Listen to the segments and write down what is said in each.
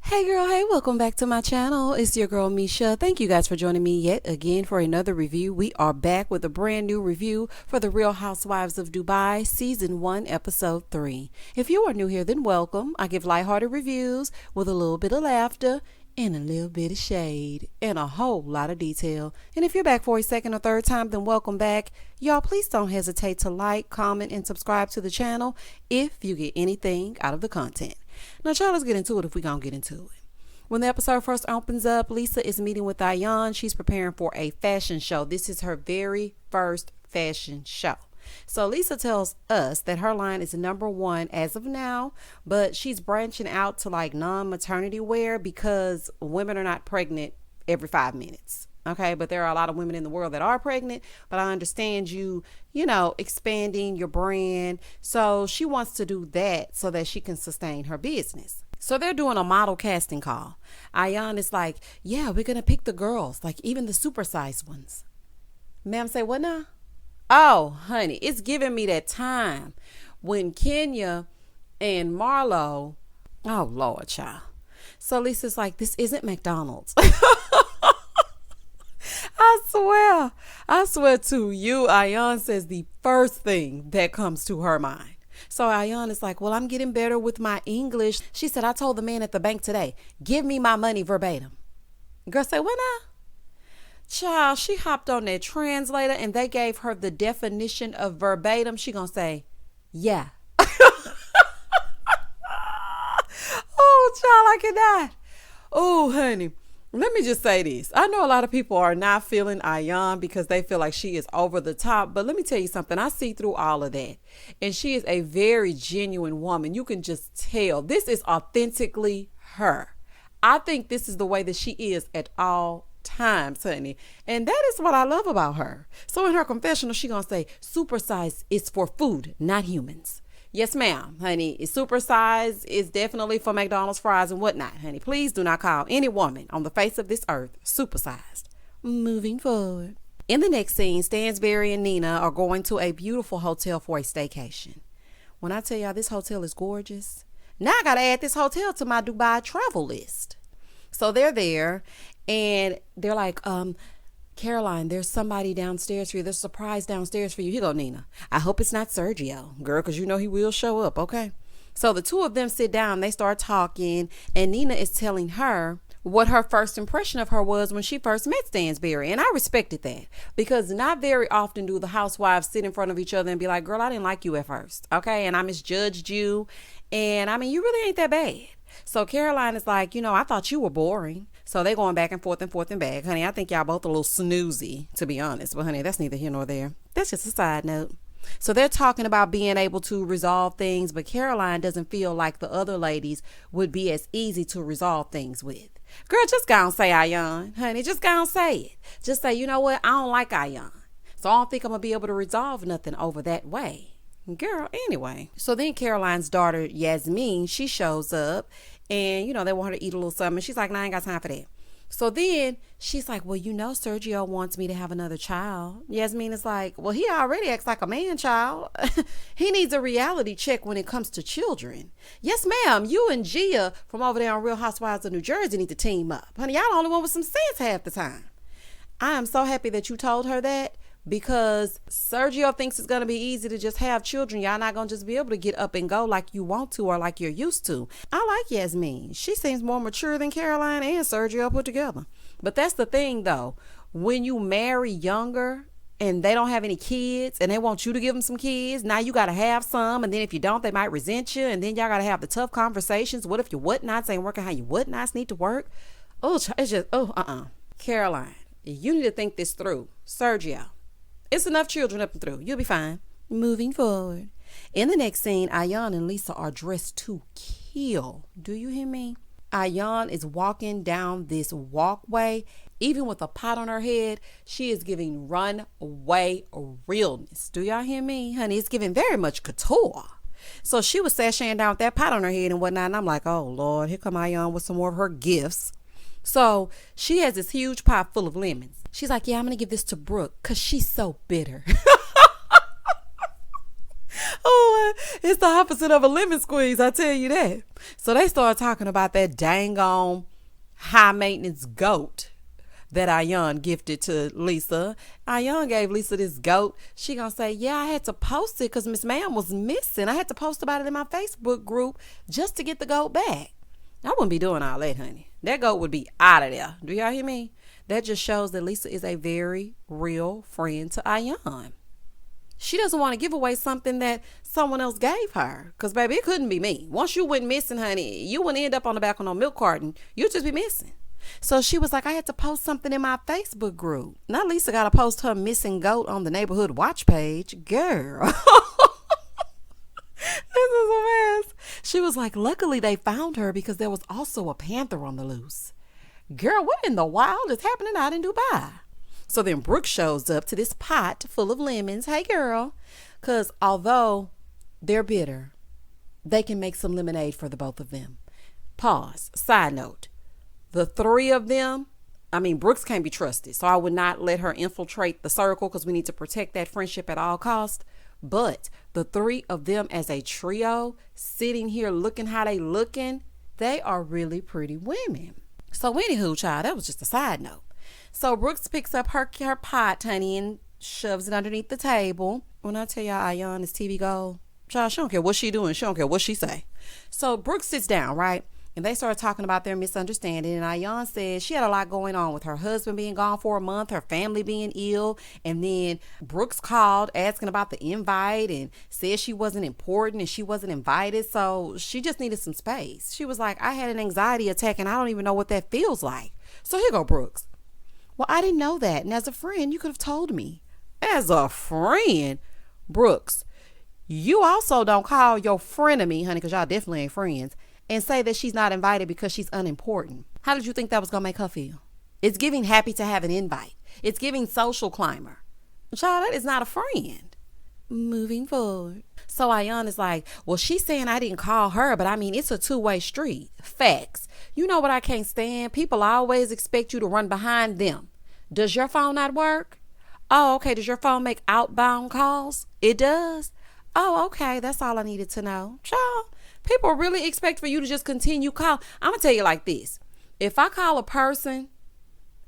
Hey girl, hey, welcome back to my channel. It's your girl Misha. Thank you guys for joining me yet again for another review. We are back with a brand new review for the Real Housewives of Dubai Season 1 Episode 3. If you are new here, then welcome. I give lighthearted reviews with a little bit of laughter and a little bit of shade and a whole lot of detail. And if you're back for a second or third time, then welcome back. Y'all, please don't hesitate to like, comment, and subscribe to the channel if you get anything out of the content. Now, y'all, let's get into it if we're going to get into it. When the episode first opens up, Lisa is meeting with Ayan. She's preparing for a fashion show. This is her very first fashion show. So Lisa tells us that her line is #1 as of now, but she's branching out to like non-maternity wear because women are not pregnant every 5 minutes. Okay, but there are a lot of women in the world that are pregnant, but I understand you expanding your brand. So she wants to do that so that she can sustain her business. So they're doing a model casting call. Aion is like, yeah, we're going to pick the girls, like even the supersized ones. Ma'am say, what now? Oh, honey, it's giving me that time when Kenya and Marlo, oh, Lord, child. So Lisa's like, this isn't McDonald's. I swear to you, Aion says the first thing that comes to her mind. So Aion is like, well, I'm getting better with my English. She said, I told the man at the bank today, give me my money verbatim. Girl say, what now? Child, she hopped on that translator and they gave her the definition of verbatim. She gonna say, yeah. Oh, child, I cannot. Oh, honey. Let me just say this. I know a lot of people are not feeling Aion because they feel like she is over the top. But let me tell you something. I see through all of that. And she is a very genuine woman. You can just tell. This is authentically her. I think this is the way that she is at all times, honey. And that is what I love about her. So in her confessional, she gonna say, supersize is for food, not humans. Yes, ma'am, honey. Supersize is definitely for McDonald's fries and whatnot, honey. Please do not call any woman on the face of this earth supersized. Moving forward. In the next scene, Stansberry and Nina are going to a beautiful hotel for a staycation. When I tell y'all this hotel is gorgeous, now I got to add this hotel to my Dubai travel list. So they're there and they're like, Caroline, there's somebody downstairs for you. There's a surprise downstairs for you. Here you go, Nina. I hope it's not Sergio, girl, because you know he will show up, okay? So the two of them sit down. They start talking, and Nina is telling her what her first impression of her was when she first met Stansberry. And I respected that because not very often do the housewives sit in front of each other and be like, girl, I didn't like you at first, okay? And I misjudged you. And, I mean, you really ain't that bad. So Caroline is like, I thought you were boring. So they going back and forth and back. Honey, I think y'all both a little snoozy, to be honest. But honey, that's neither here nor there. That's just a side note. So they're talking about being able to resolve things, but Caroline doesn't feel like the other ladies would be as easy to resolve things with. Girl, just go and say Aion. Honey, just go and say it. Just say, you know what? I don't like Aion. So I don't think I'm going to be able to resolve nothing over that way. Girl, anyway. So then Caroline's daughter, Yasmin, she shows up and, they want her to eat a little something. She's like, no, I ain't got time for that. So then she's like, well, Sergio wants me to have another child. Yasmin is like, well, he already acts like a man child. He needs a reality check when it comes to children. Yes, ma'am. You and Gia from over there on Real Housewives of New Jersey need to team up. Honey, y'all the only one with some sense half the time. I am so happy that you told her that. Because Sergio thinks it's going to be easy to just have children. Y'all not going to just be able to get up and go like you want to or like you're used to. I like Yasmin. She seems more mature than Caroline and Sergio put together. But that's the thing, though. When you marry younger and they don't have any kids and they want you to give them some kids, now you got to have some. And then if you don't, they might resent you. And then y'all got to have the tough conversations. What if your whatnots ain't working how your whatnots need to work? Oh, it's just, Caroline, you need to think this through. Sergio. It's enough children up and through. You'll be fine. Moving forward. In the next scene, Aion and Lisa are dressed to kill. Do you hear me? Aion is walking down this walkway. Even with a pot on her head, she is giving runway realness. Do y'all hear me? Honey, it's giving very much couture. So she was sashaying down with that pot on her head and whatnot. And I'm like, oh, Lord, here come Aion with some more of her gifts. So she has this huge pot full of lemons. She's like, yeah, I'm going to give this to Brooke because she's so bitter. Oh, It's the opposite of a lemon squeeze, I tell you that. So they started talking about that dang on high maintenance goat that Aion gifted to Lisa. Aion gave Lisa this goat. She gonna say, yeah, I had to post it because Miss Ma'am was missing. I had to post about it in my Facebook group just to get the goat back. I wouldn't be doing all that, honey. That goat would be out of there. Do y'all hear me? That just shows that Lisa is a very real friend to Aion. She doesn't want to give away something that someone else gave her. Because, baby, it couldn't be me. Once you went missing, honey, you wouldn't end up on the back of no milk carton. You'd just be missing. So she was like, I had to post something in my Facebook group. Now Lisa got to post her missing goat on the neighborhood watch page. Girl. This is a mess. She was like, luckily they found her because there was also a panther on the loose. Girl, what in the wild is happening out in Dubai? So then Brooke shows up to this pot full of lemons. Hey, girl. Because although they're bitter, they can make some lemonade for the both of them. Pause. Side note. The three of them, Brooks can't be trusted. So I would not let her infiltrate the circle because we need to protect that friendship at all costs. But the three of them as a trio, sitting here looking how they looking, they are really pretty women. So anywho, child, that was just a side note. So Brooks picks up her pot, honey, and shoves it underneath the table. When I tell y'all Aion is TV gold, child, she don't care what she doing. She don't care what she say. So Brooks sits down, right? And they started talking about their misunderstanding. And Aion said she had a lot going on with her husband being gone for a month, her family being ill. And then Brooks called asking about the invite and said she wasn't important and she wasn't invited. So she just needed some space. She was like, I had an anxiety attack and I don't even know what that feels like. So here go Brooks. Well, I didn't know that. And as a friend, you could have told me. As a friend? Brooks, you also don't call your frenemy, honey, because y'all definitely ain't friends, and say that she's not invited because she's unimportant. How did you think that was going to make her feel? It's giving happy to have an invite. It's giving social climber. Child, that is not a friend. Moving forward. So Aion is like, well, she's saying I didn't call her, but it's a two-way street. Facts. You know what I can't stand? People always expect you to run behind them. Does your phone not work? Oh, okay. Does your phone make outbound calls? It does? Oh, okay. That's all I needed to know. Child, people really expect for you to just continue call. I'm going to tell you like this. If I call a person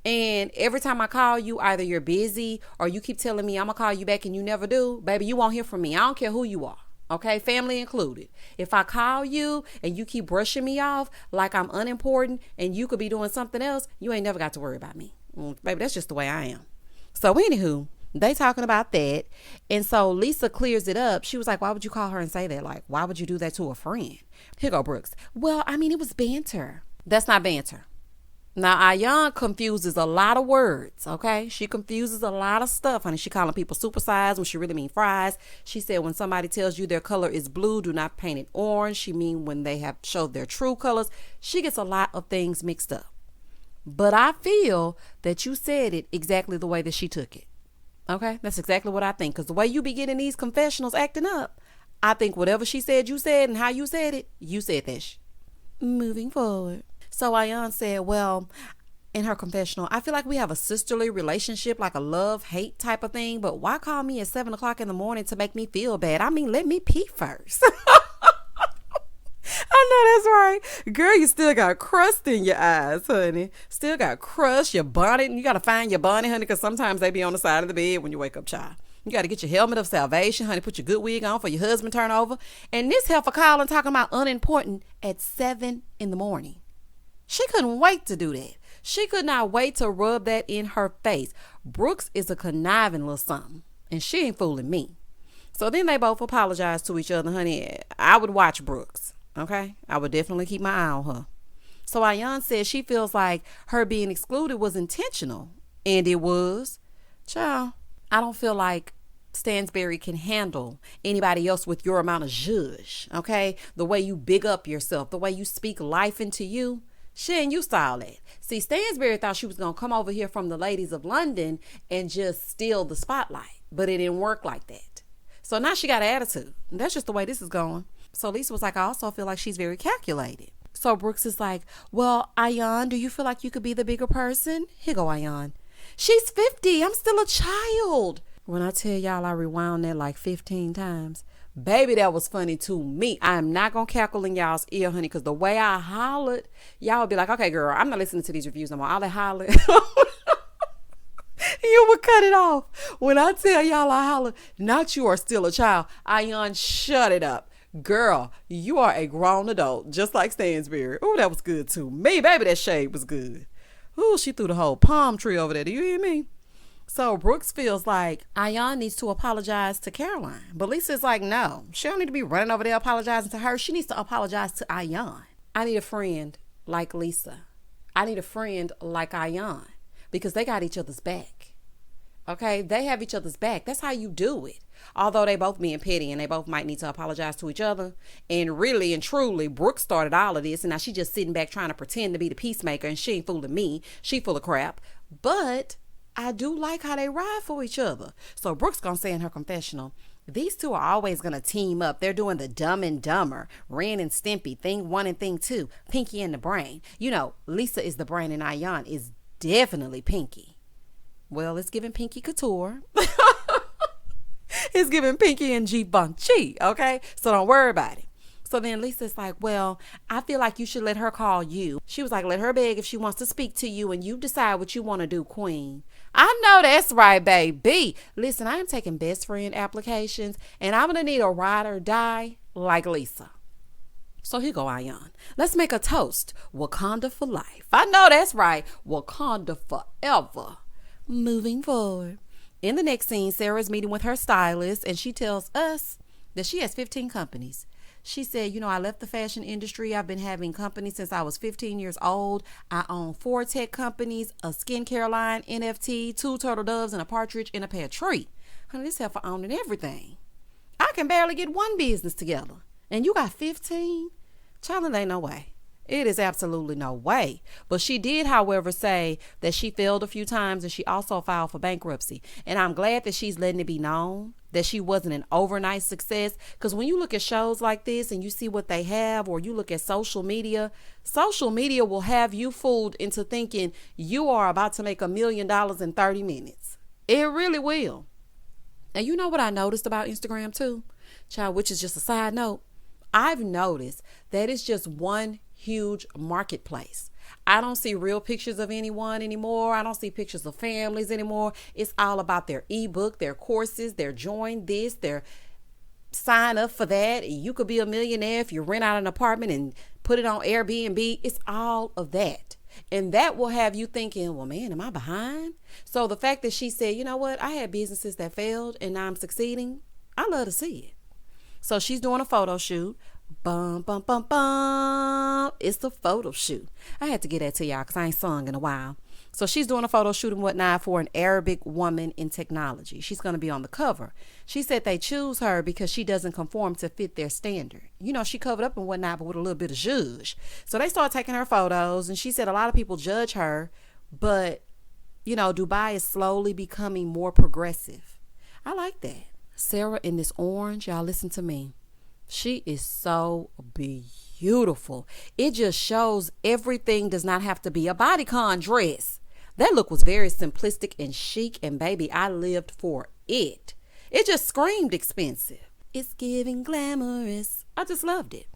and every time I call you, either you're busy or you keep telling me I'm going to call you back and you never do, baby, you won't hear from me. I don't care who you are. Okay, family included. If I call you and you keep brushing me off like I'm unimportant and you could be doing something else, you ain't never got to worry about me. Baby, that's just the way I am. So anywho, they talking about that. And so Lisa clears it up. She was like, why would you call her and say that? Like, why would you do that to a friend? Here go Brooks. Well, it was banter. That's not banter. Now, Aion confuses a lot of words, okay? She confuses a lot of stuff, honey. She calling people supersized when she really mean fries. She said when somebody tells you their color is blue, do not paint it orange. She mean when they have showed their true colors. She gets a lot of things mixed up. But I feel that you said it exactly the way that she took it. Okay? That's exactly what I think. Because the way you be getting these confessionals acting up, I think whatever she said, you said, and how you said it, you said that. Moving forward. So Aion said, well, in her confessional, I feel like we have a sisterly relationship, like a love-hate type of thing. But why call me at 7 o'clock in the morning to make me feel bad? Let me pee first. I know that's right. Girl, you still got crust in your eyes, honey. Still got crust, your bonnet. You got to find your bonnet, honey, because sometimes they be on the side of the bed when you wake up, child. You got to get your helmet of salvation, honey. Put your good wig on for your husband turn over. And this heifer calling talking about unimportant at 7 in the morning. She couldn't wait to do that. She could not wait to rub that in her face. Brooks is a conniving little something, and she ain't fooling me. So then they both apologized to each other, honey. I would watch Brooks, okay? I would definitely keep my eye on her. So Aion says she feels like her being excluded was intentional, and it was. Child, I don't feel like Stansberry can handle anybody else with your amount of zhuzh, okay? The way you big up yourself, the way you speak life into you. She ain't used to all that. See, Stansberry thought she was going to come over here from the ladies of London and just steal the spotlight. But it didn't work like that. So now she got an attitude. And that's just the way this is going. So Lisa was like, I also feel like she's very calculated. So Brooks is like, well, Aion, do you feel like you could be the bigger person? Here go Aion. She's 50. I'm still a child. When I tell y'all I rewound that like 15 times. Baby, that was funny to me. I am not going to cackle in y'all's ear, honey, because the way I hollered, y'all would be like, okay, girl, I'm not listening to these reviews no more. All that hollering. You would cut it off. When I tell y'all I holler, not you are still a child. Ayan, shut it up. Girl, you are a grown adult, just like Stansberry. Oh, that was good too. Me, baby, that shade was good. Oh, she threw the whole palm tree over there. Do you hear me? So Brooks feels like Ayan needs to apologize to Caroline. But Lisa's like, no, she don't need to be running over there apologizing to her. She needs to apologize to Ayan. I need a friend like Lisa. I need a friend like Ayan, because they got each other's back. Okay, they have each other's back. That's how you do it. Although they both being petty and they both might need to apologize to each other. And really and truly, Brooke started all of this, and now she just sitting back trying to pretend to be the peacemaker, and she ain't fooling me. She full of crap. But I do like how they ride for each other. So Brooke's gonna say in her confessional, these two are always gonna team up. They're doing the Dumb and Dumber, Ren and Stimpy, Thing 1 and Thing 2, Pinky and the Brain. You know, Lisa is the brain and Ayan is definitely Pinky. Well, it's giving Pinky Couture. It's giving Pinky and Givenchy, okay? So don't worry about it. So then Lisa's like, well, I feel like you should let her call you. She was like, let her beg if she wants to speak to you, and you decide what you want to do, queen. I know that's right, baby. Listen, I am taking best friend applications, and I'm going to need a ride or die like Lisa. So here go, Aion. Let's make a toast. Wakanda for life. I know that's right. Wakanda forever. Moving forward. In the next scene, Sarah's meeting with her stylist, and she tells us that she has 15 companies. She said, you know, I left the fashion industry. I've been having companies since I was 15 years old. I own 4 tech companies, a skincare line, NFT, 2 turtle doves, and a partridge in a pear tree. Honey, this heifer owning everything. I can barely get one business together. And you got 15? Child, ain't no way. It is absolutely no way. But she did, however, say that she failed a few times, and she also filed for bankruptcy. And I'm glad that she's letting it be known that she wasn't an overnight success. Because when you look at shows like this and you see what they have, or you look at social media will have you fooled into thinking you are about to make $1 million in 30 minutes. It really will. And you know what I noticed about Instagram too, child, which is just a side note. I've noticed that it's just one huge marketplace. I don't see real pictures of anyone anymore. I don't see pictures of families anymore. It's all about their ebook, their courses, their join this, their sign up for that. You could be a millionaire if you rent out an apartment and put it on Airbnb. It's all of that. And that will have you thinking, well, man, am I behind? So the fact that she said, you know what, I had businesses that failed and now I'm succeeding, I love to see it. So she's doing a photo shoot. Bum, bum, bum, bum. It's the photo shoot. I had to get that to y'all because I ain't sung in a while. So she's doing a photo shoot and whatnot for an Arabic woman in technology. She's going to be on the cover. She said they choose her because she doesn't conform to fit their standard. You know, she covered up and whatnot, but with a little bit of zhuzh. So they start taking her photos, and she said a lot of people judge her, but, you know, Dubai is slowly becoming more progressive. I like that. Sarah in this orange, y'all listen to me. She is so beautiful. It just shows everything does not have to be a bodycon dress. That look was very simplistic and chic, and baby, I lived for it. It just screamed expensive. It's giving glamorous. I just loved it.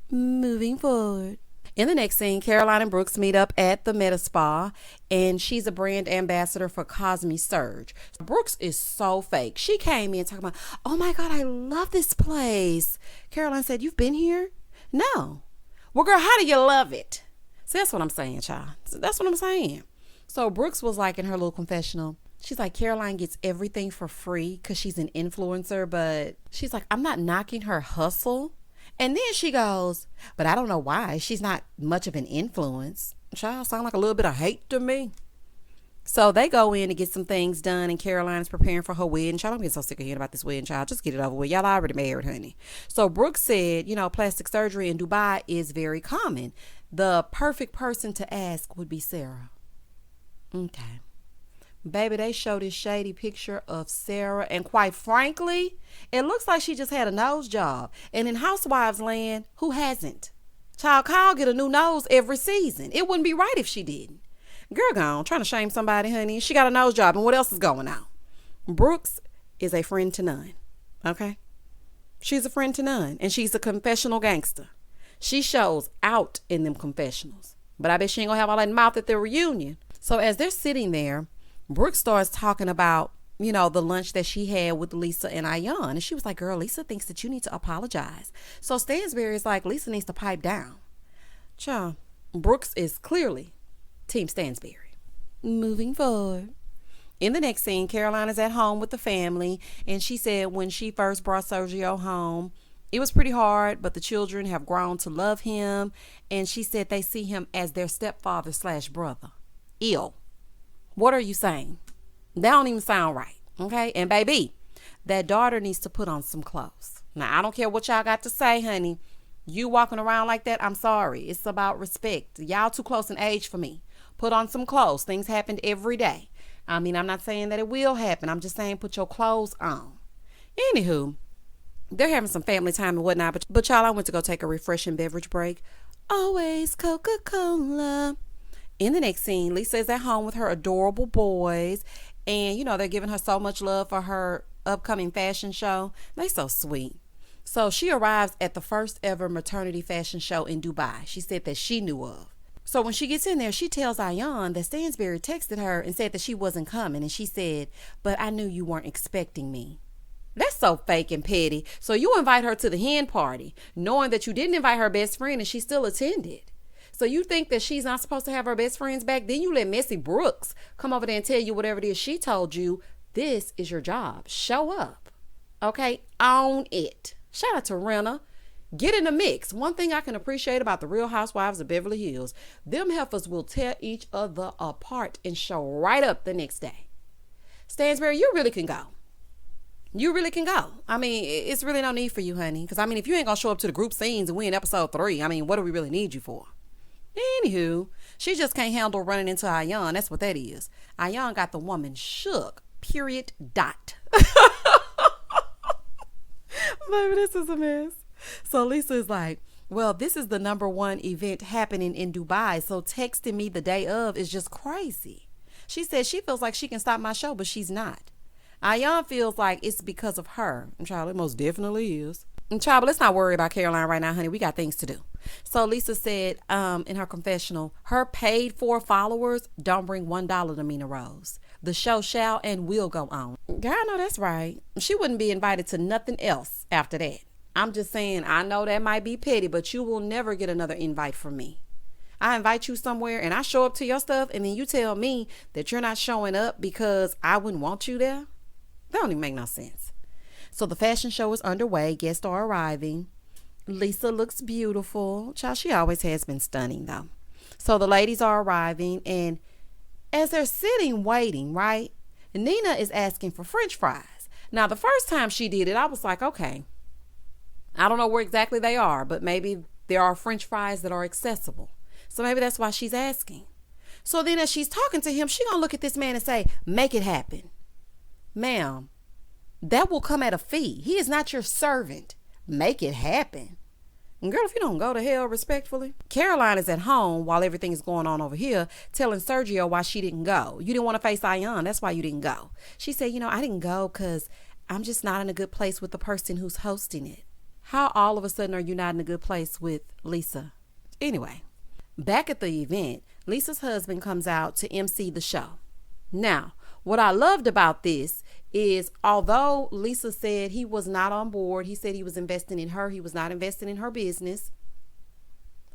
Moving forward. In the next scene, Caroline and Brooks meet up at the Meta Spa, and she's a brand ambassador for Cosme Surge. Brooks is so fake. She came in talking about, oh my God, I love this place. Caroline said, you've been here? No. Well, girl, how do you love it? So that's what I'm saying, child. That's what I'm saying. So Brooks was like in her little confessional, she's like, Caroline gets everything for free because she's an influencer, but she's like, I'm not knocking her hustle. And then she goes, but I don't know why. She's not much of an influence. Child, sound like a little bit of hate to me. So they go in to get some things done, and Caroline is preparing for her wedding. Child, I'm getting so sick of hearing about this wedding, child. Just get it over with. Y'all already married, honey. So Brooke said, you know, plastic surgery in Dubai is very common. The perfect person to ask would be Sarah. Okay. Baby, they show this shady picture of Sarah, and quite frankly, it looks like she just had a nose job. And in Housewives land, who hasn't? Child, Kyle get a new nose every season. It wouldn't be right if she didn't. Girl gone, trying to shame somebody, honey. She got a nose job, and what else is going on? Brooks is a friend to none. Okay? She's a friend to none, and she's a confessional gangster. She shows out in them confessionals. But I bet she ain't gonna have all that mouth at the reunion. So as they're sitting there, Brooke starts talking about, the lunch that she had with Lisa and Aion. And she was like, girl, Lisa thinks that you need to apologize. So Stansberry is like, Lisa needs to pipe down. Child, Brooks is clearly Team Stansberry. Moving forward. In the next scene, Caroline is at home with the family. And she said when she first brought Sergio home, it was pretty hard, but the children have grown to love him. And she said they see him as their stepfather/brother. Ew. What are you saying? That don't even sound right. Okay? And baby, that daughter needs to put on some clothes. Now, I don't care what y'all got to say, honey. You walking around like that, I'm sorry. It's about respect. Y'all too close in age for me. Put on some clothes. Things happen every day. I mean, I'm not saying that it will happen. I'm just saying put your clothes on. Anywho, they're having some family time and whatnot. But y'all, I went to go take a refreshing beverage break. Always Coca-Cola. In the next scene, Lisa is at home with her adorable boys. And, they're giving her so much love for her upcoming fashion show. They so sweet. So she arrives at the first ever maternity fashion show in Dubai. She said that she knew of. So when she gets in there, she tells Aion that Stansberry texted her and said that she wasn't coming. And she said, but I knew you weren't expecting me. That's so fake and petty. So you invite her to the hen party, knowing that you didn't invite her best friend and she still attended. So you think that she's not supposed to have her best friends back? Then you let Messy Brooks come over there and tell you whatever it is she told you. This is your job. Show up. Okay? Own it. Shout out to Renna. Get in the mix. One thing I can appreciate about the Real Housewives of Beverly Hills, them heifers will tear each other apart and show right up the next day. Stansberry, you really can go. You really can go. I mean, it's really no need for you, honey. Because, I mean, if you ain't going to show up to the group scenes and we in episode 3, I mean, what do we really need you for? Anywho, she just can't handle running into Aion. That's what that is. Aion got the woman shook. Period. Dot. Baby, this is a mess. So Lisa is like, well, this is the #1 event happening in Dubai. So texting me the day of is just crazy. She said she feels like she can stop my show, but she's not. Aion feels like it's because of her. And child, it most definitely is. And child, but let's not worry about Caroline right now, honey. We got things to do. So Lisa said in her confessional, her paid for followers don't bring $1 to Mina Rose. The show shall and will go on. Girl, I know that's right. She wouldn't be invited to nothing else after that. I'm just saying, I know that might be petty, but you will never get another invite from me. I invite you somewhere and I show up to your stuff and then you tell me that you're not showing up because I wouldn't want you there. That don't even make no sense. So the fashion show is underway. Guests are arriving. Lisa looks beautiful. Child, she always has been stunning though. So the ladies are arriving and as they're sitting waiting, right? Nina is asking for French fries. Now the first time she did it, I was like, okay, I don't know where exactly they are, but maybe there are French fries that are accessible. So maybe that's why she's asking. So then as she's talking to him, she gonna look at this man and say, make it happen. Ma'am, that will come at a fee. He is not your servant. Make it happen. And girl, if you don't go to hell respectfully. Caroline is at home while everything is going on over here, telling Sergio why she didn't go. You didn't want to face Aion. That's why you didn't go. She said, I didn't go because I'm just not in a good place with the person who's hosting it. How all of a sudden are you not in a good place with Lisa? Anyway, back at the event, Lisa's husband comes out to MC the show. Now, what I loved about this is although Lisa said he was not on board, he said he was investing in her, he was not investing in her business.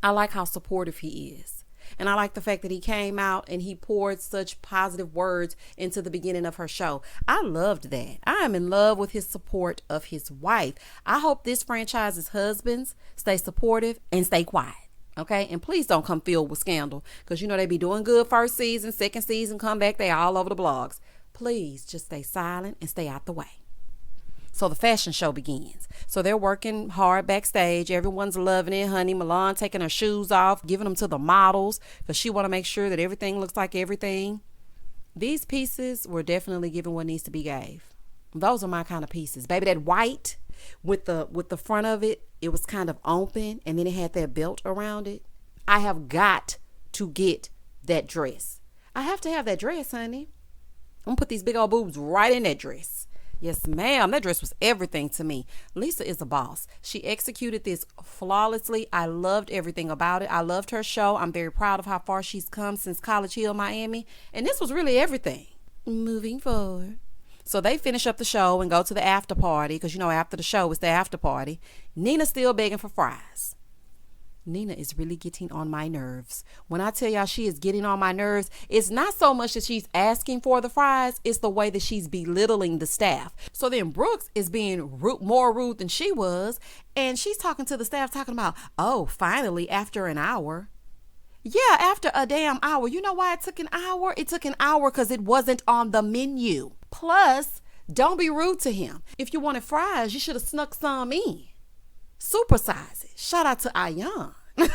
I like how supportive he is. And I like the fact that he came out and he poured such positive words into the beginning of her show. I loved that. I am in love with his support of his wife. I hope this franchise's husbands stay supportive and stay quiet. Okay, and please don't come filled with scandal because they be doing good first season, second season, come back, they all over the blogs. Please just stay silent and stay out the way. So the fashion show begins. So they're working hard backstage. Everyone's loving it. Honey Milan taking her shoes off, giving them to the models because she want to make sure that everything looks like everything. These pieces were definitely given what needs to be gave. Those are my kind of pieces. Baby, that white with the front of it, it was kind of open and then it had that belt around it. I have got to get that dress. I have to have that dress, honey. I'm gonna put these big old boobs right in that dress. Yes, ma'am. That dress was everything to me. Lisa is a boss. She executed this flawlessly. I loved everything about it. I loved her show. I'm very proud of how far she's come since College Hill, Miami. And this was really everything. Moving forward. So they finish up the show and go to the after party because, after the show, it's the after party. Nina's still begging for fries. Nina is really getting on my nerves. When I tell y'all she is getting on my nerves, it's not so much that she's asking for the fries, it's the way that she's belittling the staff. So then Brooks is being more rude than she was, and she's talking to the staff talking about, oh, finally, after an hour. Yeah, after a damn hour. You know why it took an hour? It took an hour because it wasn't on the menu. Plus, don't be rude to him. If you wanted fries, you should have snuck some in. Supersize it. Shout out to Ayan. Child,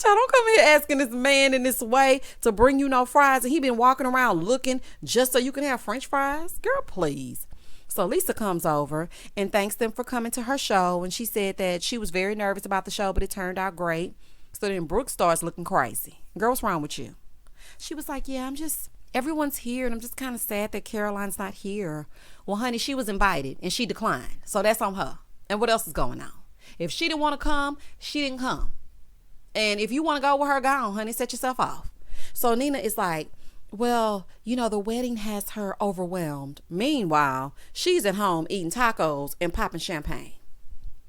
don't come here asking this man in this way to bring you no fries, and he been walking around looking just so you can have French fries. Girl, please. So Lisa comes over and thanks them for coming to her show, and she said that she was very nervous about the show, but it turned out great. So then Brooke starts looking crazy. Girl, what's wrong with you? She was like, yeah, everyone's here, and I'm just kind of sad that Caroline's not here. Well, honey, she was invited and she declined, so that's on her. And what else is going on? If she didn't want to come, she didn't come. And if you want to go with her, go on, honey, set yourself off. So Nina is like, well, the wedding has her overwhelmed. Meanwhile, she's at home eating tacos and popping champagne.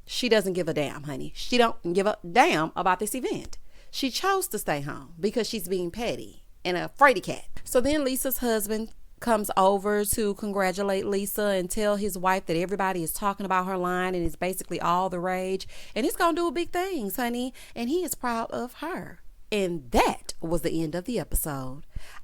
She doesn't give a damn, honey. She don't give a damn about this event. She chose to stay home because she's being petty and a fraidy cat. So then Lisa's husband comes over to congratulate Lisa and tell his wife that everybody is talking about her line and it's basically all the rage. And he's going to do big things, honey. And he is proud of her. And that was the end of the episode.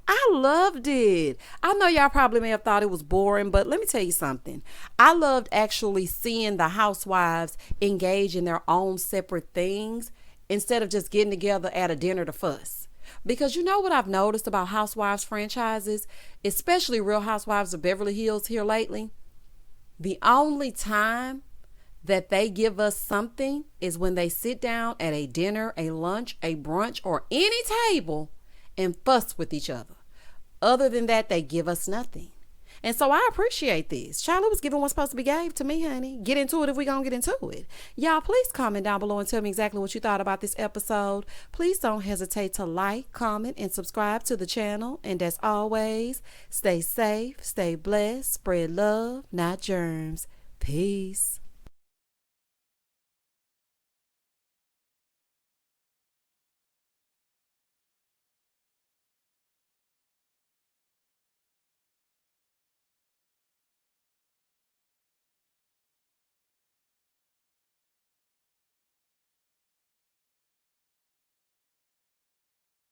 I loved it. I know y'all probably may have thought it was boring, but let me tell you something. I loved actually seeing the housewives engage in their own separate things instead of just getting together at a dinner to fuss. Because you know what I've noticed about Housewives franchises, especially Real Housewives of Beverly Hills here lately? The only time that they give us something is when they sit down at a dinner, a lunch, a brunch, or any table and fuss with each other. Other than that, they give us nothing. And so I appreciate this. Charlotte was giving what's supposed to be gave to me, honey. Get into it if we're going to get into it. Y'all, please comment down below and tell me exactly what you thought about this episode. Please don't hesitate to like, comment, and subscribe to the channel. And as always, stay safe, stay blessed, spread love, not germs. Peace.